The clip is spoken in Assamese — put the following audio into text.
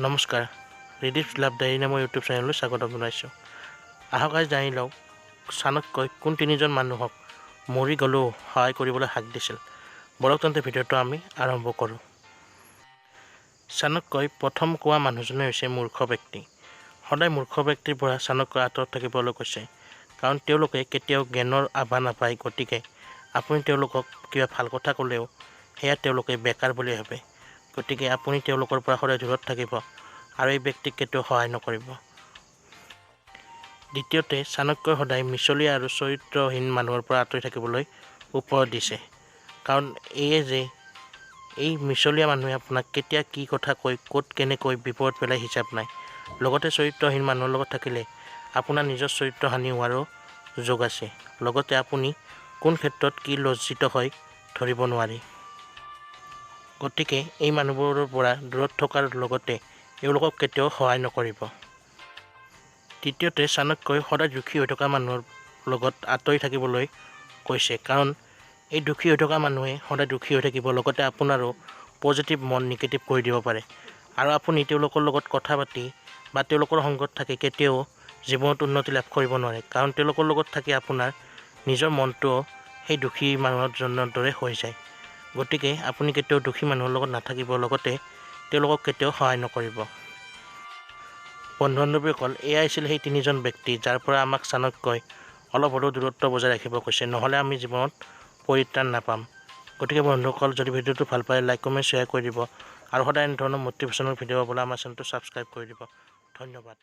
নমস্কাৰ, ৰিডিপছ লাভ ডায়েৰী নামৰ ইউটিউব চেনেললৈ স্বাগতম জনাইছোঁ। আহক আজি জানি লওক চাণক্যই কোন তিনিজন মানুহক মৰি গ'লেও সহায় কৰিবলৈ হাক দিছিল। বলক তেন্তে ভিডিঅ'টো আমি আৰম্ভ কৰোঁ। চাণক্যই প্ৰথম কোৱা মানুহজনে হৈছে মূৰ্খ ব্যক্তি। সদায় মূৰ্খ ব্যক্তিৰ পৰা চাণক্যই আঁতৰত থাকিবলৈ কৈছে, কাৰণ তেওঁলোকে কেতিয়াও জ্ঞানৰ আভা নাপায়। গতিকে আপুনি তেওঁলোকক কিবা ভাল কথা ক'লেও সেয়া তেওঁলোকে বেকাৰ বুলি ভাবে। গতিকে আপুনি তেওঁলোকৰ পৰা সদায় দূৰত থাকিব আৰু এই ব্যক্তিক কেতিয়াও সহায় নকৰিব। দ্বিতীয়তে, চাণক্যই সদায় মিছলীয়া আৰু চৰিত্ৰহীন মানুহৰ পৰা আঁতৰি থাকিবলৈ ওপৰত দিছে, কাৰণ এই মিছলীয়া মানুহে আপোনাক কেতিয়া কি কথা কৈ ক'ত কেনেকৈ বিপদত পেলাই হিচাপ নাই। লগতে চৰিত্ৰহীন মানুহৰ লগত থাকিলে আপোনাৰ নিজৰ চৰিত্ৰ হানি হোৱাৰো যোগ আছে। লগতে আপুনি কোন ক্ষেত্ৰত কি লজ্জিত হয় ধৰিব নোৱাৰি। গতিকে এই মানুহবোৰৰ পৰা দূৰত থকাৰ লগতে এওঁলোকক কেতিয়াও সহায় নকৰিব। তৃতীয়তে, চাণক্যই সদায় দুখী হৈ থকা মানুহৰ লগত আঁতৰি থাকিবলৈ কৈছে, কাৰণ এই দুখী হৈ থকা মানুহে সদায় দুখী হৈ থাকিব, লগতে আপোনাৰো পজিটিভ মন নিগেটিভ কৰি দিব পাৰে। আৰু আপুনি তেওঁলোকৰ লগত কথা পাতি বা তেওঁলোকৰ সংগত থাকি কেতিয়াও জীৱনত উন্নতি লাভ কৰিব নোৱাৰে, কাৰণ তেওঁলোকৰ লগত থাকি আপোনাৰ নিজৰ মনটো সেই দুখী মানুহৰ দৰে হৈ যায়। গতিকে আপুনি কেতিয়াও দুখী মানুহৰ লগত নাথাকিব, লগতে তেওঁলোকক কেতিয়াও সহায় নকৰিব। বন্ধু-বান্ধৱীসকল, এয়াই আছিল সেই তিনিজন ব্যক্তি যাৰ পৰা আমাক চাণক্যই অলপ হ'লেও দূৰত্ব বজাই ৰাখিব কৈছে, নহ'লে আমি জীৱনত পৰিত্ৰাণ নাপাম। গতিকে বন্ধুসকল, যদি ভিডিঅ'টো ভাল পায় লাইক কমেণ্ট শ্বেয়াৰ কৰি দিব আৰু সদায় এনেধৰণৰ মটিভেশ্যনেল ভিডিঅ' পাবলৈ আমাৰ চেনেলটো ছাবস্ক্ৰাইব কৰি দিব। ধন্যবাদ।